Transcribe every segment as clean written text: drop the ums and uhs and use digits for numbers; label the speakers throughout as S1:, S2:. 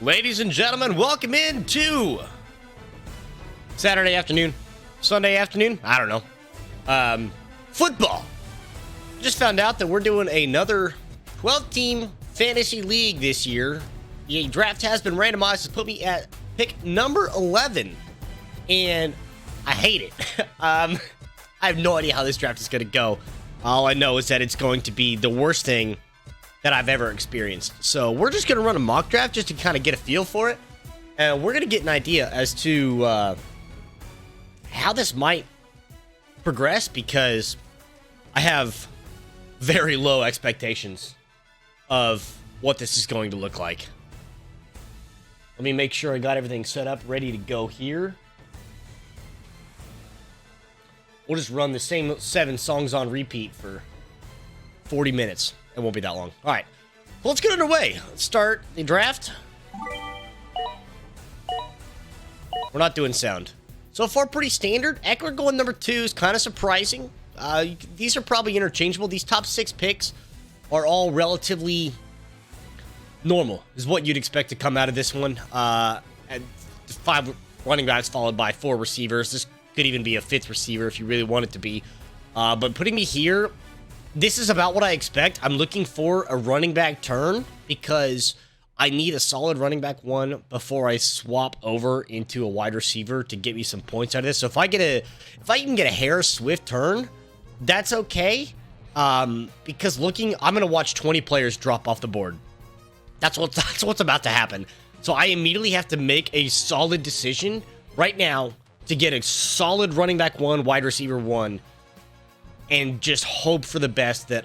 S1: Ladies and gentlemen, welcome in to Saturday afternoon, Sunday afternoon, I don't know. Football. Just found out that we're doing another 12-team fantasy league this year. The draft has been randomized to put me at pick number 11, and I hate it. I have no idea how this draft is going to go. All I know is that it's going to be the worst thing that I've ever experienced. So we're just going to run a mock draft just to kind of get a feel for it. And we're going to get an idea as to how this might progress, because I have very low expectations of what this is going to look like. Let me make sure I got everything set up, ready to go here. We'll just run the same 7 songs on repeat for 40 minutes. It won't be that long. All right, well, let's get underway. Let's start the draft. We're not doing sound. So far, pretty standard. Eckler going number 2 is kind of surprising. These are probably interchangeable. These top 6 picks are all relatively normal, is what you'd expect to come out of this one. And 5 running backs followed by 4 receivers. This could even be a 5th receiver if you really want it to be. But putting me here, this is about what I expect. I'm looking for a running back turn because I need a solid running back 1 before I swap over into a wide receiver to get me some points out of this. So if I can get a Harris Swift turn, that's okay. Because I'm going to watch 20 players drop off the board. That's what's about to happen. So I immediately have to make a solid decision right now to get a solid running back 1, wide receiver 1, and just hope for the best that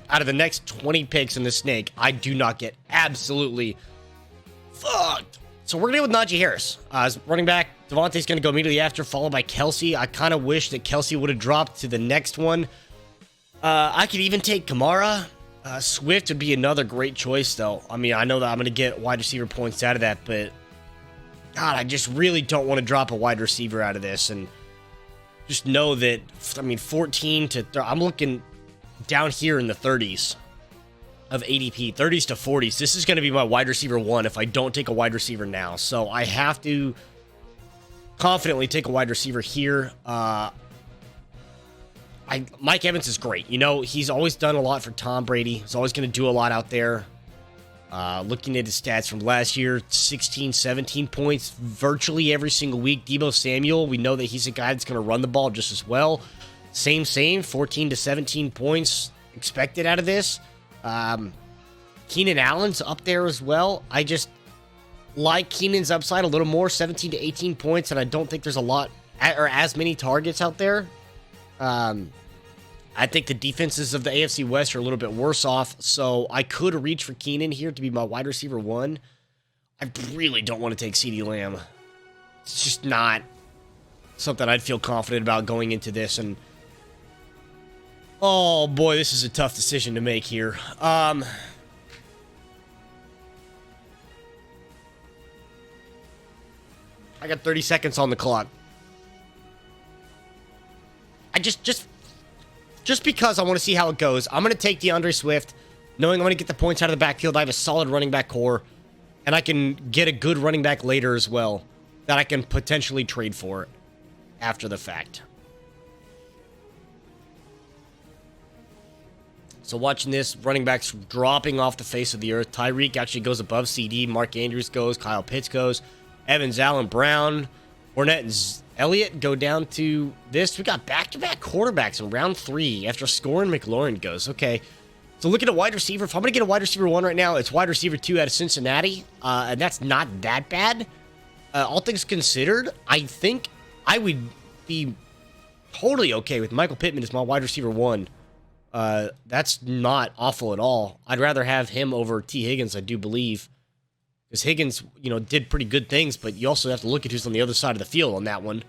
S1: out of the next 20 picks in the snake, I do not get absolutely fucked. So we're going to go with Najee Harris. As running back, Devontae's going to go immediately after, followed by Kelsey. I kind of wish that Kelsey would have dropped to the next one. I could even take Kamara. Swift would be another great choice, though. I mean, I know that I'm going to get wide receiver points out of that, but God, I just really don't want to drop a wide receiver out of this. And just know that, I mean, 14 to... I'm looking down here in the 30s of ADP. 30s to 40s. This is going to be my wide receiver 1 if I don't take a wide receiver now. So I have to confidently take a wide receiver here. Mike Evans is great. You know, he's always done a lot for Tom Brady. He's always going to do a lot out there. Looking at his stats from last year, 16, 17 points virtually every single week. Deebo Samuel, we know that he's a guy that's going to run the ball just as well. Same, 14 to 17 points expected out of this. Keenan Allen's up there as well. I just like Keenan's upside a little more, 17 to 18 points, and I don't think there's a lot or as many targets out there. I think the defenses of the AFC West are a little bit worse off, so I could reach for Keenan here to be my wide receiver 1. I really don't want to take CeeDee Lamb. It's just not something I'd feel confident about going into this, and oh boy, this is a tough decision to make here. I got 30 seconds on the clock. I just because I want to see how it goes, I'm going to take DeAndre Swift, knowing I'm going to get the points out of the backfield. I have a solid running back core, and I can get a good running back later as well that I can potentially trade for after the fact. So watching this, running backs dropping off the face of the earth. Tyreek actually goes above CD. Mark Andrews goes. Kyle Pitts goes. Evans, Allen, Brown, Fournette, and Elliott go down to this. We got back-to-back quarterbacks in round 3 after scoring McLaurin goes. Okay, so looking at wide receiver. If I'm going to get a wide receiver 1 right now, it's wide receiver 2 out of Cincinnati, and that's not that bad. All things considered, I think I would be totally okay with Michael Pittman as my wide receiver 1. That's not awful at all. I'd rather have him over T. Higgins, I do believe. Because Higgins, you know, did pretty good things, but you also have to look at who's on the other side of the field on that one.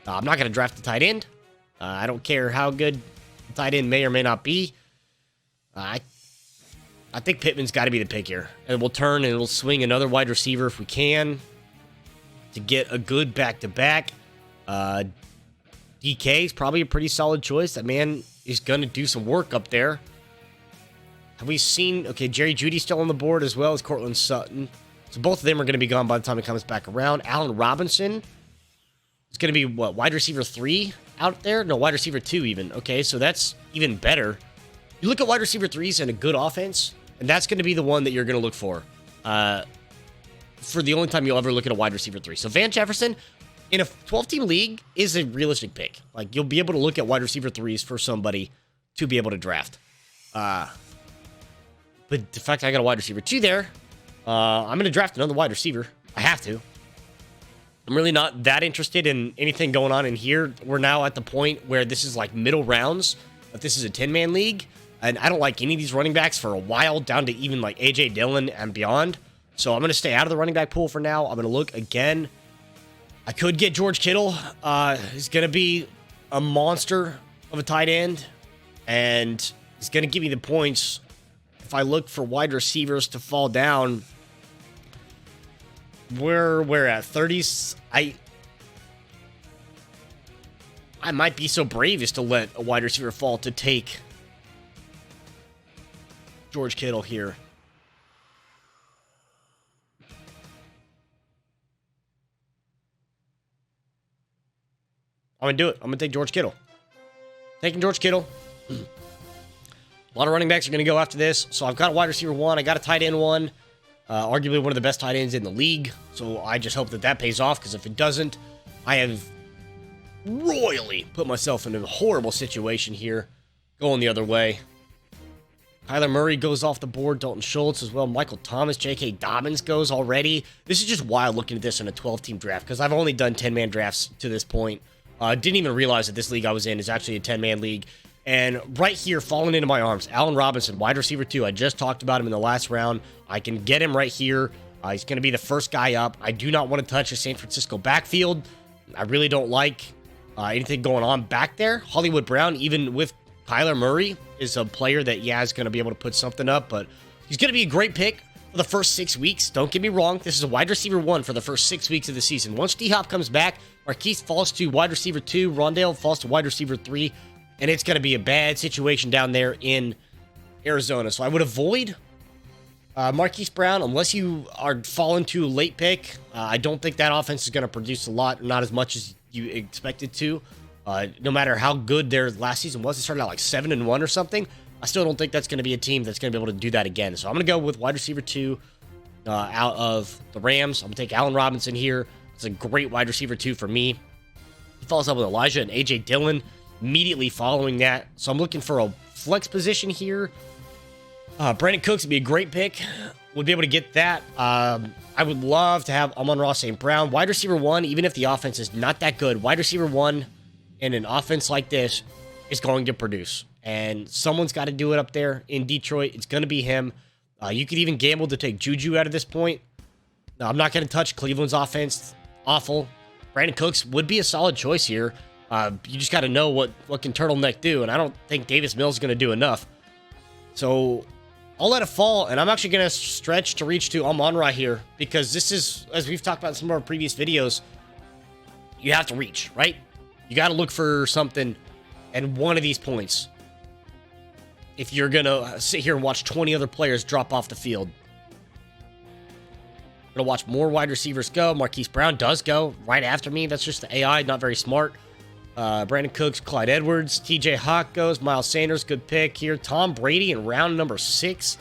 S1: I'm not going to draft the tight end. I don't care how good the tight end may or may not be. I think Pittman's got to be the pick here. And we'll turn and we'll swing another wide receiver if we can to get a good back-to-back. DK is probably a pretty solid choice. That man is going to do some work up there. Have we seen... Okay, Jerry Jeudy's still on the board as well as Cortland Sutton. So both of them are going to be gone by the time it comes back around. Allen Robinson is going to be, what, wide receiver 3 out there? No, wide receiver 2 even. Okay, so that's even better. You look at wide receiver 3s and a good offense, and that's going to be the one that you're going to look for the only time you'll ever look at a wide receiver 3. So Van Jefferson, in a 12-team league, is a realistic pick. Like, you'll be able to look at wide receiver 3s for somebody to be able to draft. But the fact I got a wide receiver 2 there, I'm going to draft another wide receiver. I have to. I'm really not that interested in anything going on in here. We're now at the point where this is like middle rounds, but this is a 10-man league, and I don't like any of these running backs for a while, down to even like A.J. Dillon and beyond. So I'm going to stay out of the running back pool for now. I'm going to look again. I could get George Kittle. He's going to be a monster of a tight end, and he's going to give me the points. If I look for wide receivers to fall down, we're at 30s. I might be so brave as to let a wide receiver fall to take George Kittle here. I'm going to do it. I'm going to take George Kittle. Taking George Kittle. A lot of running backs are going to go after this. So I've got a wide receiver 1. I got a tight end 1. Arguably one of the best tight ends in the league. So I just hope that that pays off, because if it doesn't, I have royally put myself in a horrible situation here, going the other way. Kyler Murray goes off the board. Dalton Schultz as well. Michael Thomas, J.K. Dobbins goes already. This is just wild looking at this in a 12-team draft, because I've only done 10-man drafts to this point. Didn't even realize that this league I was in is actually a 10-man league. And right here, falling into my arms, Allen Robinson, wide receiver 2. I just talked about him in the last round. I can get him right here. He's going to be the first guy up. I do not want to touch the San Francisco backfield. I really don't like anything going on back there. Hollywood Brown, even with Kyler Murray, is a player that, yeah, is going to be able to put something up. But he's going to be a great pick for the first 6 weeks. Don't get me wrong. This is a wide receiver 1 for the first 6 weeks of the season. Once D-Hop comes back, Marquise falls to wide receiver 2. Rondale falls to wide receiver 3. And it's going to be a bad situation down there in Arizona. So I would avoid Marquise Brown unless you are falling to a late pick. I don't think that offense is going to produce a lot, not as much as you expected to. No matter how good their last season was, they started out like 7-1 or something. I still don't think that's going to be a team that's going to be able to do that again. So I'm going to go with wide receiver 2 out of the Rams. I'm going to take Allen Robinson here. It's a great wide receiver 2 for me. He follows up with Elijah and A.J. Dillon immediately following that. So I'm looking for a flex position here. Brandon Cooks would be a great pick. Would be able to get that. I would love to have Amon-Ra St. Brown. Wide receiver 1, even if the offense is not that good, wide receiver 1 in an offense like this is going to produce. And someone's got to do it up there in Detroit. It's going to be him. You could even gamble to take Juju out of this point. No, I'm not going to touch Cleveland's offense. Awful. Brandon Cooks would be a solid choice here. You just got to know what can Turtleneck do, and I don't think Davis Mills is going to do enough. So I'll let it fall, and I'm actually going to stretch to reach to Amon-Ra here, because this is, as we've talked about in some of our previous videos, you have to reach, right? You got to look for something and one of these points if you're going to sit here and watch 20 other players drop off the field. I'm going to watch more wide receivers go. Marquise Brown does go right after me. That's just the AI, not very smart. Brandon Cooks, Clyde Edwards, TJ Hawk goes, Miles Sanders, good pick here. Tom Brady in round number 6.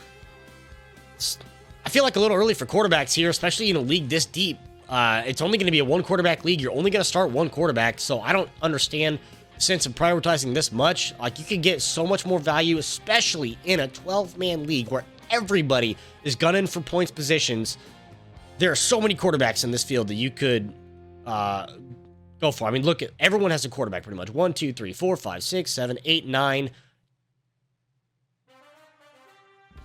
S1: I feel like a little early for quarterbacks here, especially in a league this deep. It's only going to be a 1-quarterback league. You're only going to start 1 quarterback, so I don't understand the sense of prioritizing this much. Like, you could get so much more value, especially in a 12-man league where everybody is gunning for points positions. There are so many quarterbacks in this field that you could go for. I mean, look at, everyone has a quarterback pretty much. 1, 2, 3, 4, 5, 6, 7, 8, 9.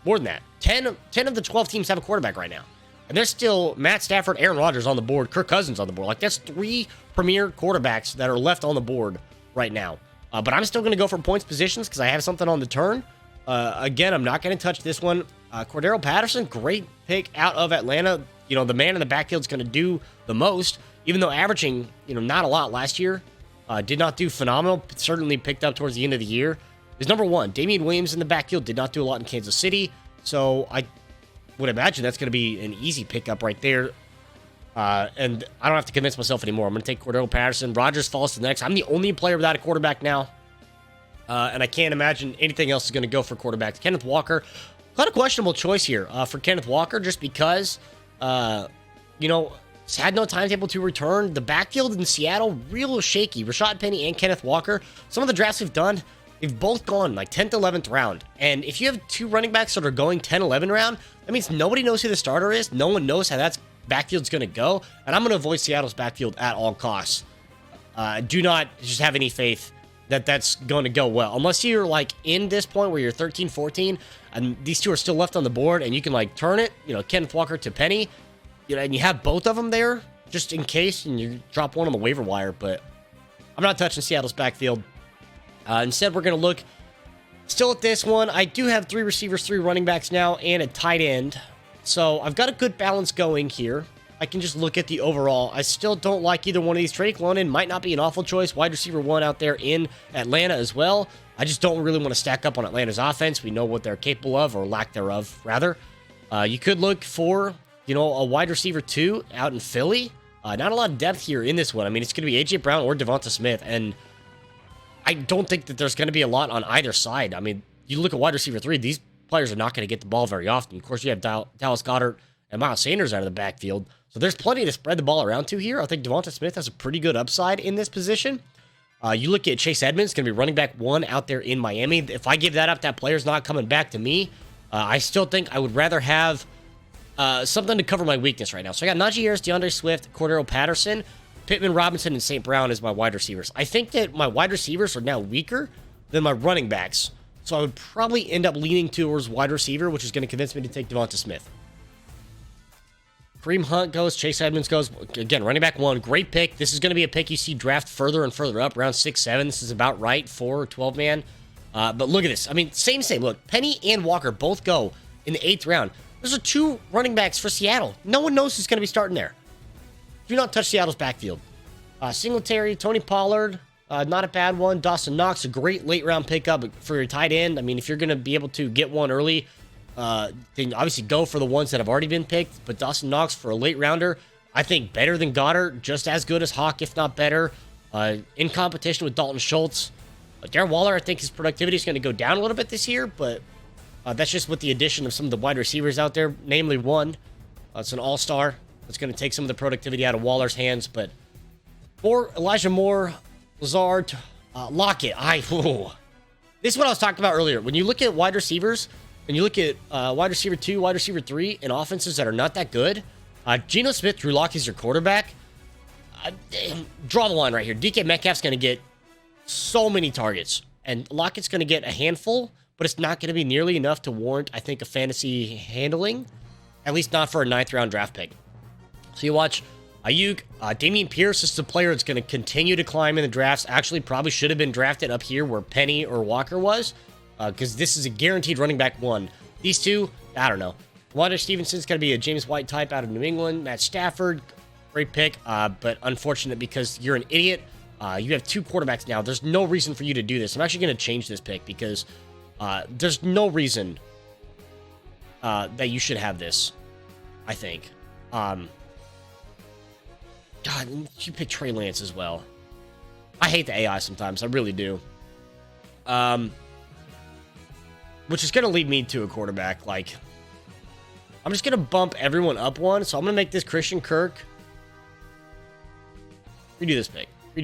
S1: More than that. 10 of the 12 teams have a quarterback right now. And there's still Matt Stafford, Aaron Rodgers on the board, Kirk Cousins on the board. Like, that's 3 premier quarterbacks that are left on the board right now. But I'm still going to go for points positions because I have something on the turn. Again, I'm not going to touch this one. Cordero Patterson, great pick out of Atlanta. You know, the man in the backfield is going to do the most, even though averaging, not a lot last year. Did not do phenomenal. Certainly picked up towards the end of the year. Is number 1. Damian Williams in the backfield did not do a lot in Kansas City. So would imagine that's going to be an easy pickup right there. And I don't have to convince myself anymore. I'm going to take Cordero Patterson. Rodgers falls to the next. I'm the only player without a quarterback now. And I can't imagine anything else is going to go for quarterbacks. Kenneth Walker, quite a questionable choice here for Kenneth Walker, just because, you know, had no timetable to return. The backfield in Seattle, real shaky. Rashad Penny and Kenneth Walker, some of the drafts we've done, they've both gone like 10th, 11th round. And if you have two running backs that are going 10, 11 round, that means nobody knows who the starter is. No one knows how that's backfield's going to go. And I'm going to avoid Seattle's backfield at all costs. Do not just have any faith that that's going to go well. Unless you're like in this point where you're 13, 14, and these two are still left on the board, and you can like turn it, you know, Kenneth Walker to Penny, you know, and you have both of them there just in case, and you drop one on the waiver wire. But I'm not touching Seattle's backfield. Instead, we're going to look still at this one. I do have 3 receivers, 3 running backs now, and a tight end. So I've got a good balance going here. I can just look at the overall. I still don't like either one of these. Drake London might not be an awful choice. Wide receiver 1 out there in Atlanta as well. I just don't really want to stack up on Atlanta's offense. We know what they're capable of, or lack thereof, rather. You could look for, you know, a wide receiver 2 out in Philly. Not a lot of depth here in this one. I mean, it's going to be A.J. Brown or Devonta Smith, and I don't think that there's going to be a lot on either side. I mean, you look at wide receiver 3, these players are not going to get the ball very often. Of course, you have Dallas Goedert and Miles Sanders out of the backfield. So there's plenty to spread the ball around to here. I think Devonta Smith has a pretty good upside in this position. You look at Chase Edmonds, going to be running back 1 out there in Miami. If I give that up, that player's not coming back to me. I still think I would rather have something to cover my weakness right now. So I got Najee Harris, DeAndre Swift, Cordero Patterson, Pittman Robinson, and St. Brown as my wide receivers. I think that my wide receivers are now weaker than my running backs. So I would probably end up leaning towards wide receiver, which is going to convince me to take Devonta Smith. Kareem Hunt goes, Chase Edmonds goes. Again, running back 1, great pick. This is going to be a pick you see draft further and further up, around 6, 7. This is about right for 12-man. But look at this. I mean, same. Look, Penny and Walker both go in the 8th round. Those are 2 running backs for Seattle. No one knows who's going to be starting there. Do not touch Seattle's backfield. Singletary, Tony Pollard, not a bad one. Dawson Knox, a great late-round pickup for your tight end. I mean, if you're going to be able to get one early, then obviously go for the ones that have already been picked. But Dawson Knox for a late rounder, I think better than Goddard, just as good as Hawk, if not better. In competition with Dalton Schultz. Darren Waller, I think his productivity is going to go down a little bit this year, but that's just with the addition of some of the wide receivers out there, namely one. It's an all-star. It's going to take some of the productivity out of Waller's hands, but for Elijah Moore, Lazard, Lockett, this is what I was talking about earlier. When you look at wide receivers, and you look at wide receiver 2, wide receiver 3, and offenses that are not that good, Geno Smith, Drew Lock is your quarterback. Draw the line right here. DK Metcalf's going to get so many targets, and Lockett's going to get a handful, but it's not going to be nearly enough to warrant, I think, a fantasy handling, at least not for a 9th round draft pick. So you watch Ayuk, Dameon Pierce is the player that's going to continue to climb in the drafts. Actually, probably should have been drafted up here where Penny or Walker was, because this is a guaranteed running back 1. These 2, I don't know. Wanda Stevenson's going to be a James White type out of New England. Matt Stafford, great pick, but unfortunate because you're an idiot. You have 2 quarterbacks now. There's no reason for you to do this. I'm actually going to change this pick because there's no reason that you should have this, I think. God, you pick Trey Lance as well. I hate the AI sometimes. I really do. Which is going to lead me to a quarterback. Like, I'm just going to bump everyone up one. So I'm going to make this Christian Kirk. Redo this pick. I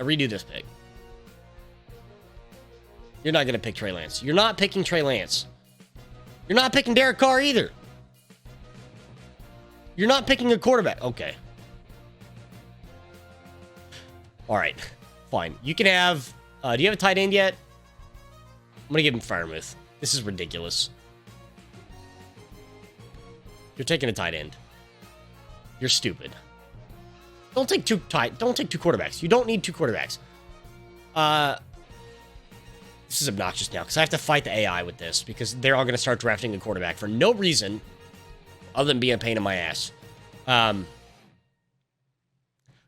S1: redo this pick. You're not going to pick Trey Lance. You're not picking Trey Lance. You're not picking Derek Carr either. You're not picking a quarterback. Okay. All right. Fine. You can have... do you have a tight end yet? I'm going to give him Freiermuth. This is ridiculous. You're taking a tight end. You're stupid. Don't take two quarterbacks. You don't need 2 quarterbacks. This is obnoxious now because I have to fight the AI with this because they're all going to start drafting a quarterback for no reason other than being a pain in my ass.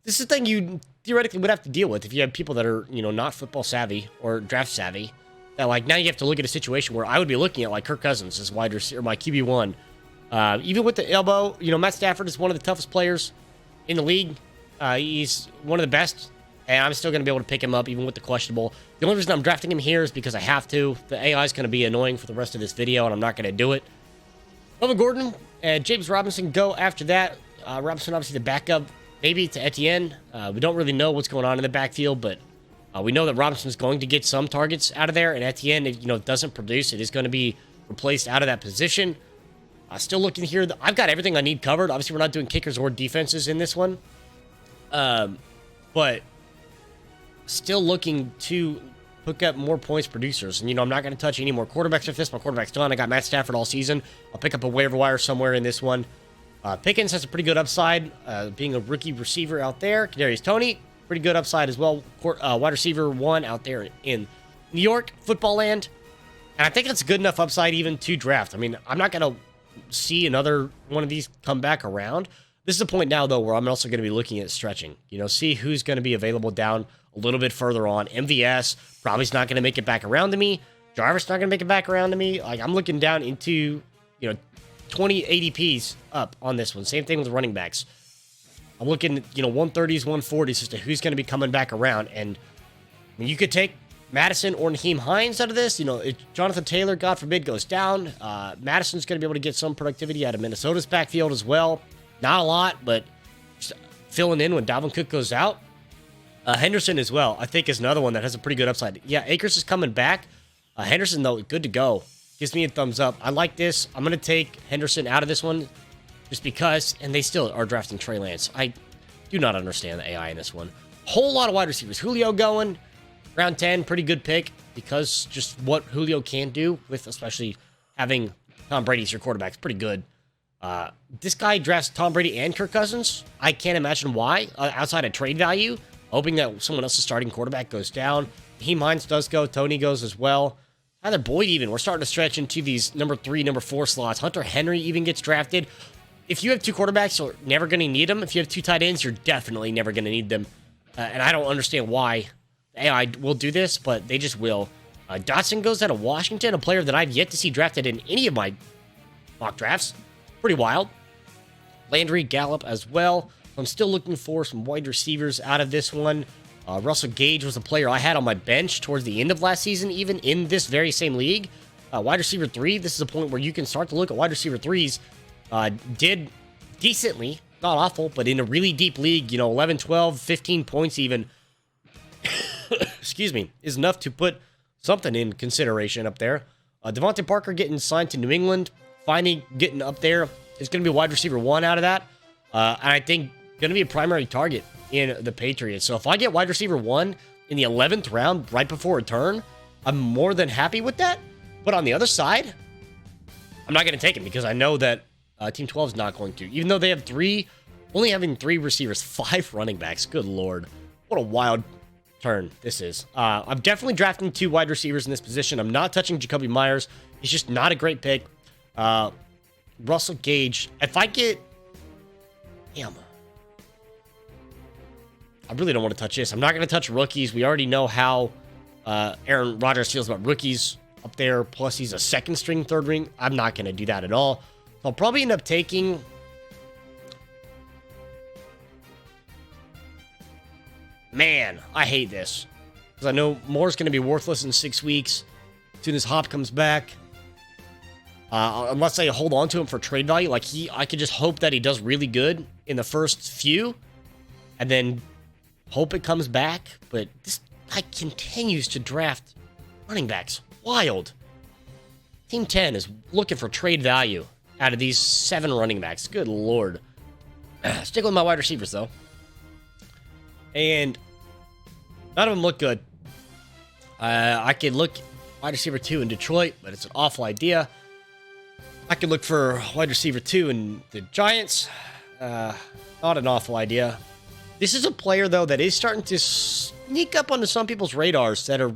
S1: This is the thing you theoretically would have to deal with if you have people that are, not football savvy or draft savvy that like now you have to look at a situation where I would be looking at like Kirk Cousins as wide receiver, my QB1. Even with the elbow, Matt Stafford is one of the toughest players in the league. He's one of the best, and I'm still going to be able to pick him up even with the questionable. The only reason I'm drafting him here is because I have to. The AI is going to be annoying for the rest of this video, and I'm not going to do it. Melvin Gordon and James Robinson go after that. Robinson, obviously the backup, maybe to Etienne. We don't really know what's going on in the backfield, but we know that Robinson's going to get some targets out of there, and Etienne, if doesn't produce, it is going to be replaced out of that position. Still looking here. I've got everything I need covered. Obviously, we're not doing kickers or defenses in this one. But still looking to hook up more points producers. And, I'm not going to touch any more quarterbacks with this. My quarterback's done. I got Matt Stafford all season. I'll pick up a waiver wire somewhere in this one. Pickens has a pretty good upside, being a rookie receiver out there. Kadarius Toney, pretty good upside as well. Wide receiver 1 out there in New York, football land. And I think it's a good enough upside even to draft. I mean, I'm not going to see another one of these come back around. This is a point now, though, where I'm also going to be looking at stretching. See who's going to be available down a little bit further on. MVS probably is not going to make it back around to me. Jarvis not going to make it back around to me. Like, I'm looking down into, 20 ADPs up on this one. Same thing with running backs. I'm looking at, 130s, 140s as to who's going to be coming back around. And you could take Madison or Nyheim Hines out of this. If Jonathan Taylor, God forbid, goes down, Madison's going to be able to get some productivity out of Minnesota's backfield as well. Not a lot, but just filling in when Dalvin Cook goes out. Henderson as well, I think, is another one that has a pretty good upside. Yeah, Akers is coming back. Henderson, though, good to go. Gives me a thumbs up. I like this. I'm going to take Henderson out of this one just because, and they still are drafting Trey Lance. I do not understand the AI in this one. Whole lot of wide receivers. Julio going, round 10, pretty good pick because just what Julio can do with especially having Tom Brady as your quarterback is pretty good. This guy drafts Tom Brady and Kirk Cousins. I can't imagine why, outside of trade value, hoping that someone else's starting quarterback goes down. Nyheim Hines does go. Tony goes as well. Tyler Boyd even. We're starting to stretch into these number 3, number 4 slots. Hunter Henry even gets drafted. If you have 2 quarterbacks, you're never going to need them. If you have 2 tight ends, you're definitely never going to need them. And I don't understand why AI will do this, but they just will. Dotson goes out of Washington, a player that I've yet to see drafted in any of my mock drafts. Pretty wild. Landry, Gallup as well. I'm still looking for some wide receivers out of this one. Russell Gage was a player I had on my bench towards the end of last season, even in this very same league. Wide receiver 3, this is a point where you can start to look at wide receiver 3s. Did decently, not awful, but in a really deep league, 11, 12, 15 points even, excuse me, is enough to put something in consideration up there. Devontae Parker getting signed to New England, finally getting up there. It's going to be wide receiver 1 out of that. And I think going to be a primary target in the Patriots. So if I get wide receiver 1 in the 11th round right before a turn, I'm more than happy with that. But on the other side, I'm not going to take him because I know that Team 12 is not going to. Even though they have only having 3 receivers, 5 running backs. Good Lord. What a wild turn this is. I'm definitely drafting 2 wide receivers in this position. I'm not touching Jacoby Myers. He's just not a great pick. Russell Gage. If I get... Damn. I really don't want to touch this. I'm not going to touch rookies. We already know how Aaron Rodgers feels about rookies up there. Plus, he's a second string, third ring. I'm not going to do that at all. So I'll probably end up taking... Man, I hate this. Because I know Moore's going to be worthless in 6 weeks. As soon as Hop comes back. Unless I hold on to him for trade value. I could just hope that he does really good in the first few. And then hope it comes back. But this guy continues to draft running backs. Wild. Team 10 is looking for trade value out of these 7 running backs. Good Lord. Stick with my wide receivers, though. And none of them look good. I could look wide receiver 2 in Detroit, but it's an awful idea. I could look for wide receiver 2 in the Giants. Not an awful idea. This is a player, though, that is starting to sneak up onto some people's radars that are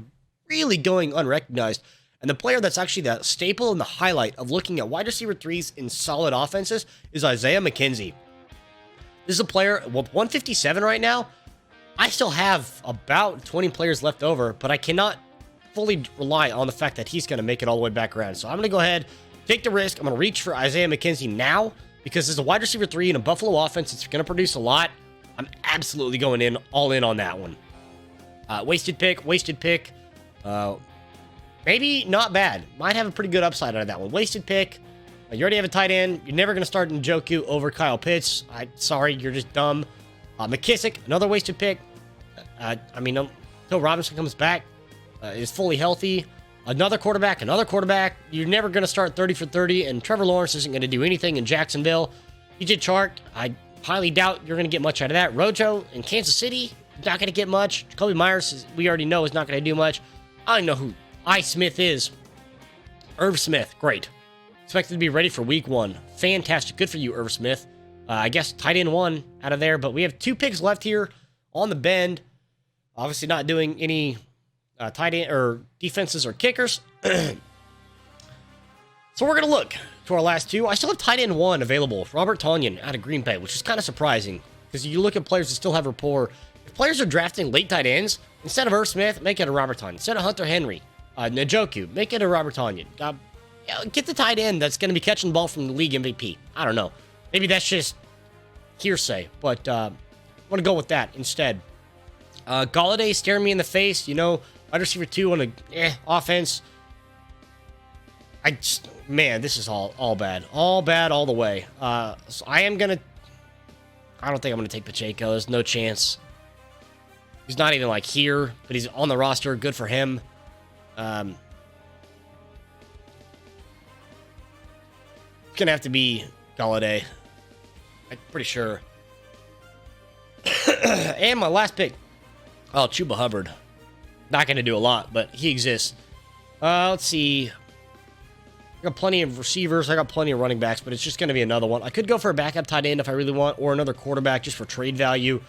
S1: really going unrecognized. And the player that's actually the staple and the highlight of looking at wide receiver 3s in solid offenses is Isaiah McKenzie. This is a player with 157 right now. I still have about 20 players left over, but I cannot fully rely on the fact that he's going to make it all the way back around. So I'm going to go ahead, take the risk. I'm going to reach for Isaiah McKenzie now because as a wide receiver 3 in a Buffalo offense, it's going to produce a lot. I'm absolutely going in, all in on that one. Wasted pick. Maybe not bad. Might have a pretty good upside out of that one. Wasted pick. You already have a tight end. You're never going to start Njoku over Kyle Pitts. Sorry, you're just dumb. McKissick, another wasted pick. Until Robinson comes back, is fully healthy. Another quarterback. You're never going to start 30 for 30, and Trevor Lawrence isn't going to do anything in Jacksonville. DJ Chark, I highly doubt you're going to get much out of that. Rojo in Kansas City, not going to get much. Jacoby Myers, we already know, is not going to do much. I don't know who I. Smith is. Irv Smith, great. Expected to be ready for week 1. Fantastic. Good for you, Irv Smith. I guess tight end 1 out of there, but we have 2 picks left here on the bend. Obviously not doing any tight end or defenses or kickers. So we're going to look to our last 2. I still have tight end 1 available. Robert Tonyan out of Green Bay, which is kind of surprising because you look at players that still have rapport. If players are drafting late tight ends, instead of Irv Smith, make it a Robert Tonyan. Instead of Hunter Henry, Njoku, make it a Robert Tonyan. Get the tight end that's going to be catching the ball from the league MVP. I don't know. Maybe that's just hearsay, but I'm going to go with that instead. Galladay staring me in the face. Wide receiver 2 on a offense. This is all bad. All bad all the way. So I don't think I'm going to take Pacheco. There's no chance. He's not even here, but he's on the roster. Good for him. It's going to have to be Galladay. I'm pretty sure. And my last pick. Oh, Chuba Hubbard. Not going to do a lot, but he exists. Let's see. I got plenty of receivers. I got plenty of running backs, but it's just going to be another one. I could go for a backup tight end if I really want, or another quarterback just for trade value.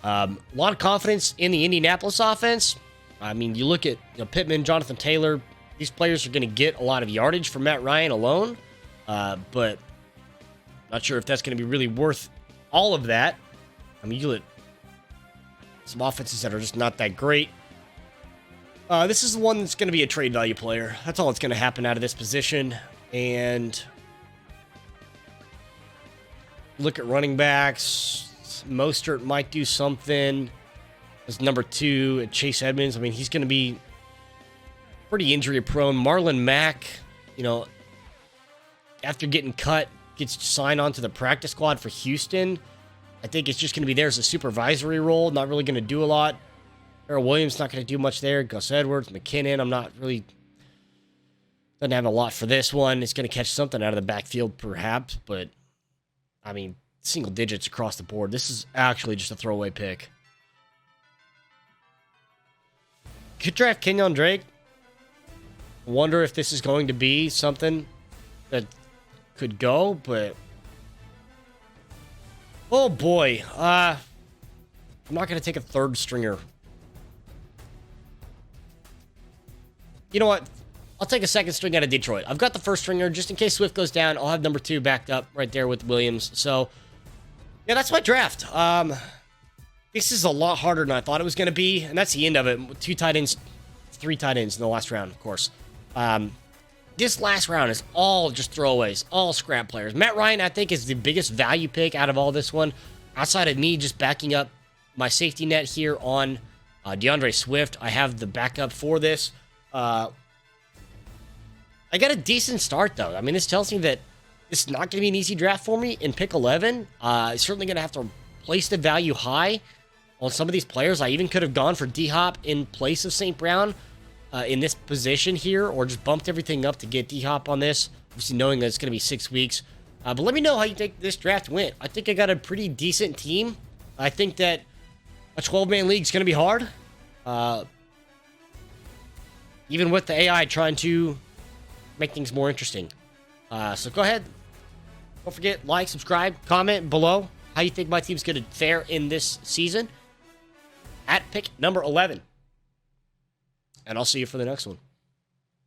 S1: A lot of confidence in the Indianapolis offense. You look at Pittman, Jonathan Taylor. These players are going to get a lot of yardage from Matt Ryan alone, but not sure if that's going to be really worth all of that. You look at some offenses that are just not that great. This is the one that's going to be a trade value player. That's all that's going to happen out of this position. And look at running backs. Mostert might do something as number 2 at Chase Edmonds. He's going to be pretty injury prone. Marlon Mack, after getting cut, gets signed onto the practice squad for Houston. I think it's just going to be there as a supervisory role, not really going to do a lot. Earl Williams not going to do much there. Gus Edwards, McKinnon, doesn't have a lot for this one. It's going to catch something out of the backfield, perhaps, but single digits across the board. This is actually just a throwaway pick. Could draft Kenyon Drake. Wonder if this is going to be something that could go, but oh boy. I'm not going to take a third stringer. You know what? I'll take a second string out of Detroit. I've got the first stringer. Just in case Swift goes down, I'll have number 2 backed up right there with Williams. So, yeah, that's my draft. This is a lot harder than I thought it was going to be, and that's the end of it. 2 tight ends, 3 tight ends in the last round, of course. This last round is all just throwaways, all scrap players. Matt Ryan, I think, is the biggest value pick out of all this one. Outside of me just backing up my safety net here on DeAndre Swift, I have the backup for this. I got a decent start, though. This tells me that it's not going to be an easy draft for me in pick 11. Certainly going to have to place the value high on some of these players. I even could have gone for D-Hop in place of St. Brown in this position here, or just bumped everything up to get D-Hop on this, obviously knowing that it's going to be 6 weeks. But let me know how you think this draft went. I think I got a pretty decent team. I think that a 12-man league is going to be hard. Even with the AI trying to make things more interesting. So go ahead. Don't forget, like, subscribe, comment below how you think my team's going to fare in this season at pick number 11. And I'll see you for the next one.